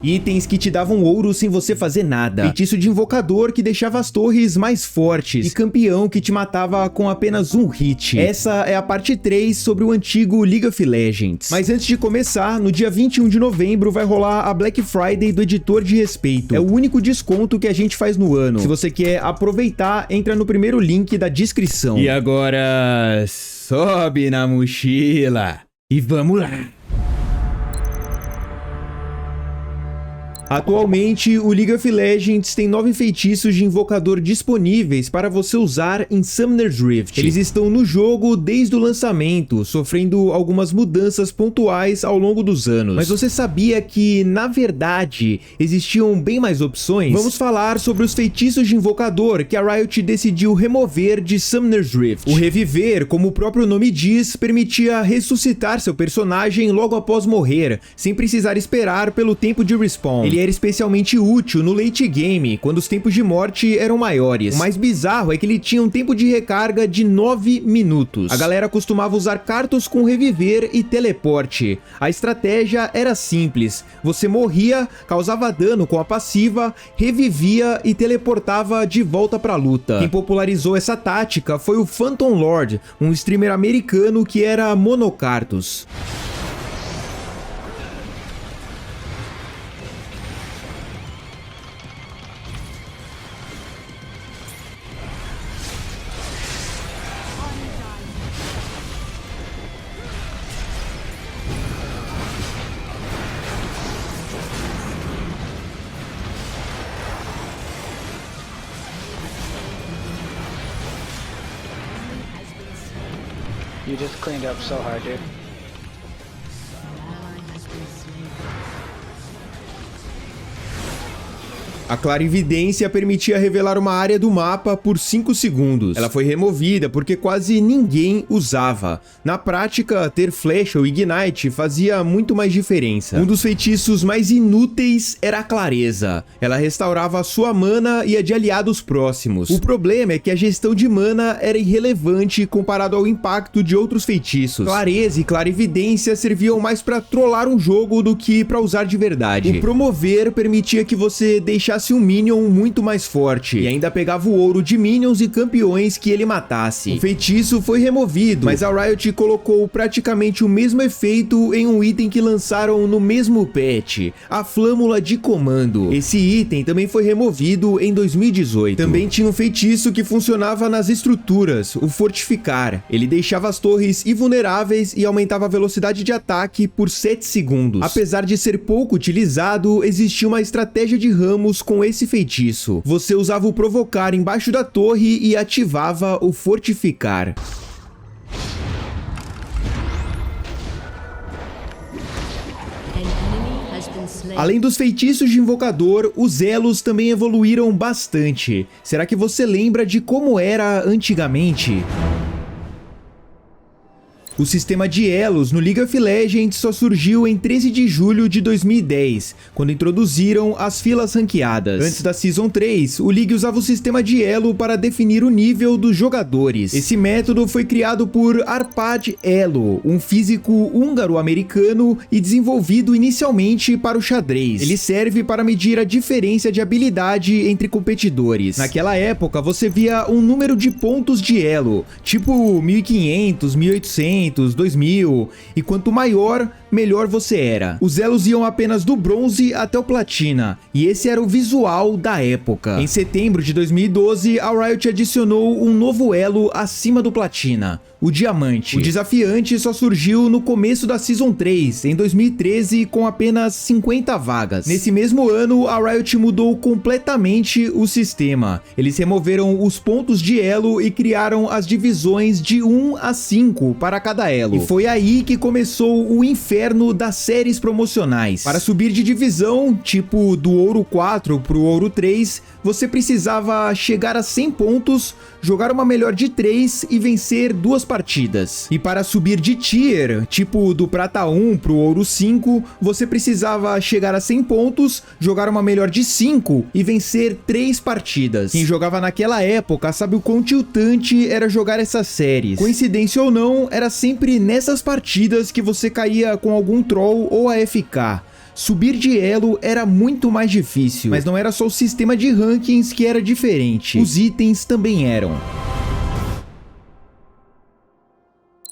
Itens que te davam ouro sem você fazer nada, feitiço de invocador que deixava as torres mais fortes e campeão que te matava com apenas um hit. Essa é a parte 3 sobre o antigo League of Legends. Mas antes de começar, no dia 21 de novembro vai rolar a Black Friday do Editor de Respeito. É o único desconto que a gente faz no ano. Se você quer aproveitar, entra no primeiro link da descrição. E agora, sobe na mochila e vamos lá! Atualmente, o League of Legends tem 9 feitiços de invocador disponíveis para você usar em Summoner's Rift. Eles estão no jogo desde o lançamento, sofrendo algumas mudanças pontuais ao longo dos anos. Mas você sabia que, na verdade, existiam bem mais opções? Vamos falar sobre os feitiços de invocador que a Riot decidiu remover de Summoner's Rift. O reviver, como o próprio nome diz, permitia ressuscitar seu personagem logo após morrer, sem precisar esperar pelo tempo de respawn. Ele era especialmente útil no late game, quando os tempos de morte eram maiores. O mais bizarro é que ele tinha um tempo de recarga de 9 minutos. A galera costumava usar Karthus com reviver e teleporte. A estratégia era simples. Você morria, causava dano com a passiva, revivia e teleportava de volta pra luta. Quem popularizou essa tática foi o Phantom Lord, um streamer americano que era mono Karthus. You just cleaned up so hard, dude. A clarividência permitia revelar uma área do mapa por 5 segundos. Ela foi removida porque quase ninguém usava. Na prática, ter flecha ou ignite fazia muito mais diferença. Um dos feitiços mais inúteis era a clareza. Ela restaurava a sua mana e a de aliados próximos. O problema é que a gestão de mana era irrelevante comparado ao impacto de outros feitiços. Clareza e clarividência serviam mais para trollar um jogo do que para usar de verdade. O promover permitia que você deixasse um minion muito mais forte e ainda pegava o ouro de minions e campeões que ele matasse. O feitiço foi removido, mas a Riot colocou praticamente o mesmo efeito em um item que lançaram no mesmo patch, a Flâmula de Comando. Esse item também foi removido em 2018. Também tinha um feitiço que funcionava nas estruturas, o Fortificar. Ele deixava as torres invulneráveis e aumentava a velocidade de ataque por 7 segundos. Apesar de ser pouco utilizado, existia uma estratégia de ramos com esse feitiço. Você usava o Provocar embaixo da torre e ativava o Fortificar. Além dos feitiços de invocador, os elos também evoluíram bastante. Será que você lembra de como era antigamente? O sistema de elos no League of Legends só surgiu em 13 de julho de 2010, quando introduziram as filas ranqueadas. Antes da Season 3, o League usava o sistema de elo para definir o nível dos jogadores. Esse método foi criado por Arpad Elo, um físico húngaro-americano e desenvolvido inicialmente para o xadrez. Ele serve para medir a diferença de habilidade entre competidores. Naquela época, você via um número de pontos de elo, tipo 1500, 1800, 2000, e quanto maior, melhor você era. Os elos iam apenas do bronze até o platina, e esse era o visual da época. Em setembro de 2012, a Riot adicionou um novo elo acima do platina, o diamante. O desafiante só surgiu no começo da Season 3, em 2013, com apenas 50 vagas. Nesse mesmo ano, a Riot mudou completamente o sistema. Eles removeram os pontos de elo e criaram as divisões de 1 a 5 para cada elo. E foi aí que começou o inferno das séries promocionais. Para subir de divisão, tipo do ouro 4 pro ouro 3, você precisava chegar a 100 pontos, jogar uma melhor de 3 e vencer 2 partidas. E para subir de tier, tipo do prata 1 pro ouro 5, você precisava chegar a 100 pontos, jogar uma melhor de 5 e vencer 3 partidas. Quem jogava naquela época sabe o quão tiltante era jogar essas séries. Coincidência ou não, era sempre nessas partidas que você caía com algum troll ou AFK. Subir de elo era muito mais difícil, mas não era só o sistema de rankings que era diferente, os itens também eram.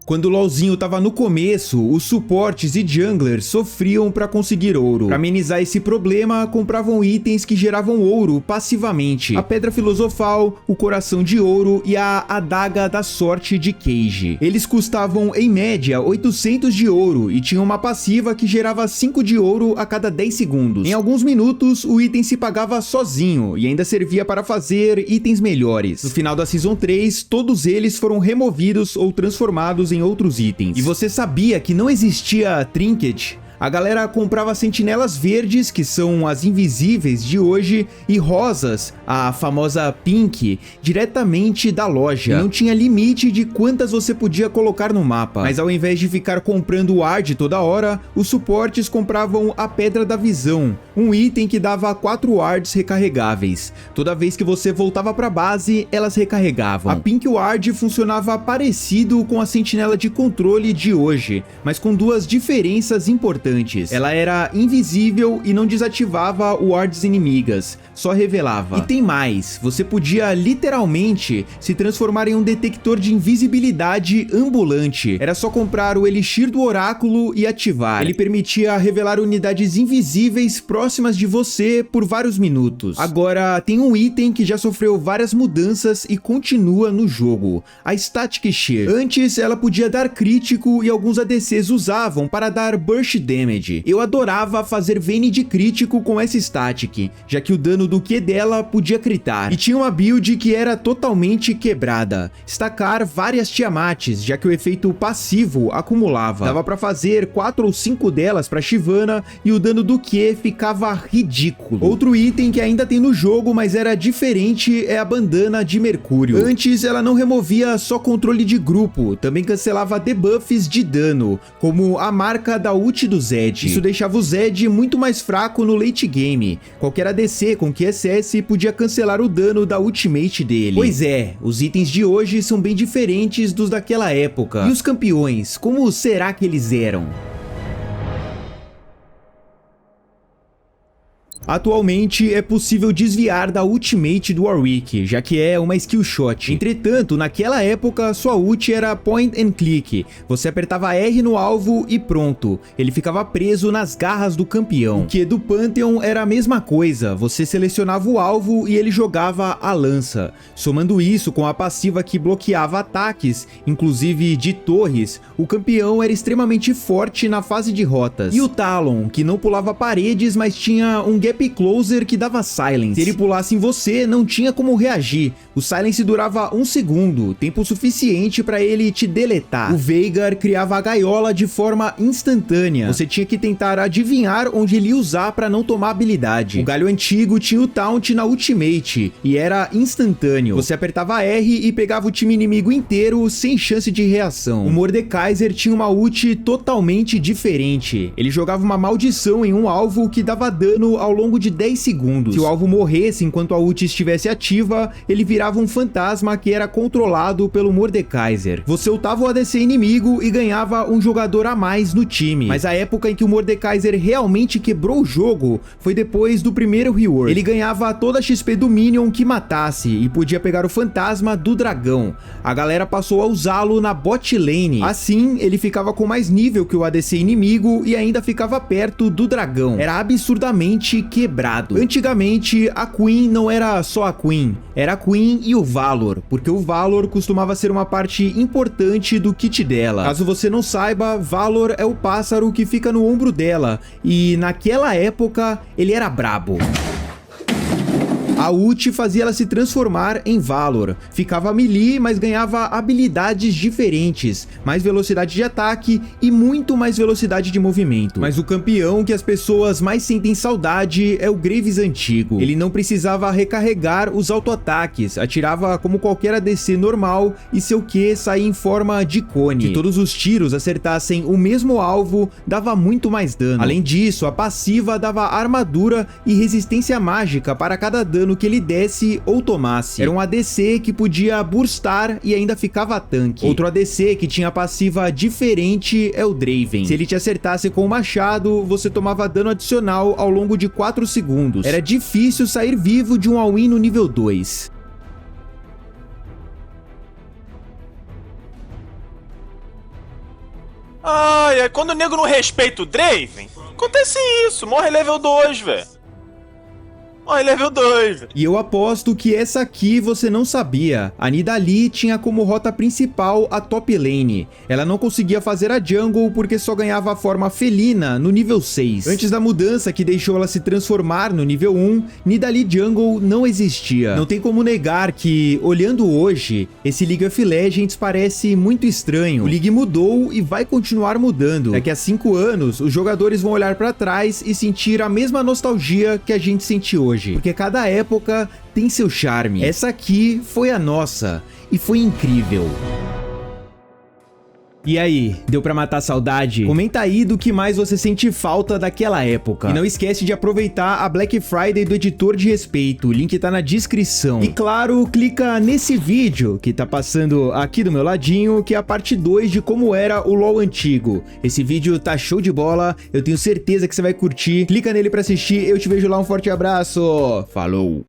Quando o LoLzinho tava no começo, os suportes e junglers sofriam para conseguir ouro. Para amenizar esse problema, compravam itens que geravam ouro passivamente. A Pedra Filosofal, o Coração de Ouro e a Adaga da Sorte de Cage. Eles custavam, em média, 800 de ouro e tinham uma passiva que gerava 5 de ouro a cada 10 segundos. Em alguns minutos, o item se pagava sozinho e ainda servia para fazer itens melhores. No final da Season 3, todos eles foram removidos ou transformados em outros itens. E você sabia que não existia Trinket? A galera comprava sentinelas verdes, que são as invisíveis de hoje, e rosas, a famosa Pink, diretamente da loja. E não tinha limite de quantas você podia colocar no mapa. Mas ao invés de ficar comprando Ward toda hora, os suportes compravam a Pedra da Visão, um item que dava 4 Wards recarregáveis. Toda vez que você voltava pra base, elas recarregavam. A Pink Ward funcionava parecido com a sentinela de controle de hoje, mas com duas diferenças importantes. Ela era invisível e não desativava wards inimigas, só revelava. E tem mais, você podia literalmente se transformar em um detector de invisibilidade ambulante. Era só comprar o Elixir do Oráculo e ativar. Ele permitia revelar unidades invisíveis próximas de você por vários minutos. Agora, tem um item que já sofreu várias mudanças e continua no jogo, a Static Shear. Antes, ela podia dar crítico e alguns ADCs usavam para dar burst damage. Eu adorava fazer Vayne de crítico com essa static, já que o dano do Q dela podia critar. E tinha uma build que era totalmente quebrada, estacar várias Tiamats, já que o efeito passivo acumulava. Dava pra fazer 4 ou 5 delas pra Shyvana e o dano do Q ficava ridículo. Outro item que ainda tem no jogo, mas era diferente, é a Bandana de Mercúrio. Antes ela não removia só controle de grupo, também cancelava debuffs de dano, como a marca da ult do Zed. Isso deixava o Zed muito mais fraco no late game. Qualquer ADC com QSS podia cancelar o dano da ultimate dele. Pois é, os itens de hoje são bem diferentes dos daquela época. E os campeões, como será que eles eram? Atualmente é possível desviar da ultimate do Warwick, já que é uma skill shot. Entretanto, naquela época sua ult era point and click. Você apertava R no alvo e pronto, ele ficava preso nas garras do campeão. O Q do Pantheon era a mesma coisa, você selecionava o alvo e ele jogava a lança. Somando isso com a passiva que bloqueava ataques, inclusive de torres, o campeão era extremamente forte na fase de rotas. E o Talon, que não pulava paredes, mas tinha um gap closer que dava silence. Se ele pulasse em você, não tinha como reagir. O silence durava 1 segundo, tempo suficiente para ele te deletar. O Veigar criava a gaiola de forma instantânea. Você tinha que tentar adivinhar onde ele ia usar para não tomar habilidade. O Galho Antigo tinha o taunt na ultimate e era instantâneo. Você apertava R e pegava o time inimigo inteiro sem chance de reação. O Mordekaiser tinha uma ult totalmente diferente. Ele jogava uma maldição em um alvo que dava dano ao longo de 10 segundos. Se o alvo morresse enquanto a ult estivesse ativa, ele virava um fantasma que era controlado pelo Mordekaiser. Você ultava o ADC inimigo e ganhava um jogador a mais no time. Mas a época em que o Mordekaiser realmente quebrou o jogo foi depois do primeiro rework. Ele ganhava toda a XP do minion que matasse e podia pegar o fantasma do dragão. A galera passou a usá-lo na bot lane. Assim, ele ficava com mais nível que o ADC inimigo e ainda ficava perto do dragão. Era absurdamente quebrado. Antigamente, a Queen não era só a Queen, era a Queen e o Valor, porque o Valor costumava ser uma parte importante do kit dela. Caso você não saiba, Valor é o pássaro que fica no ombro dela, e naquela época ele era brabo. A ult fazia ela se transformar em Valor, ficava melee, mas ganhava habilidades diferentes, mais velocidade de ataque e muito mais velocidade de movimento. Mas o campeão que as pessoas mais sentem saudade é o Graves antigo. Ele não precisava recarregar os auto-ataques, atirava como qualquer ADC normal e seu Q saía em forma de cone. Se todos os tiros acertassem o mesmo alvo, dava muito mais dano. Além disso, a passiva dava armadura e resistência mágica para cada dano dano que ele desse ou tomasse. Era um ADC que podia burstar e ainda ficava tanque. Outro ADC que tinha passiva diferente é o Draven. Se ele te acertasse com o machado, você tomava dano adicional ao longo de 4 segundos. Era difícil sair vivo de um all-in no nível 2. Ai, quando o nego não respeita o Draven, acontece isso, morre level 2, velho. Morre level 2. E eu aposto que essa aqui você não sabia. A Nidalee tinha como rota principal a top lane. Ela não conseguia fazer a jungle porque só ganhava a forma felina no nível 6. Antes da mudança que deixou ela se transformar no nível 1, Nidalee Jungle não existia. Não tem como negar que, olhando hoje, esse League of Legends parece muito estranho. O League mudou e vai continuar mudando. Daqui a 5 anos, os jogadores vão olhar pra trás e sentir a mesma nostalgia que a gente sente hoje. Porque cada época tem seu charme. Essa aqui foi a nossa e foi incrível. E aí, deu pra matar a saudade? Comenta aí do que mais você sente falta daquela época. E não esquece de aproveitar a Black Friday do Editor de Respeito, o link tá na descrição. E claro, clica nesse vídeo que tá passando aqui do meu ladinho, que é a parte 2 de como era o LoL antigo. Esse vídeo tá show de bola, eu tenho certeza que você vai curtir. Clica nele pra assistir, eu te vejo lá, um forte abraço. Falou!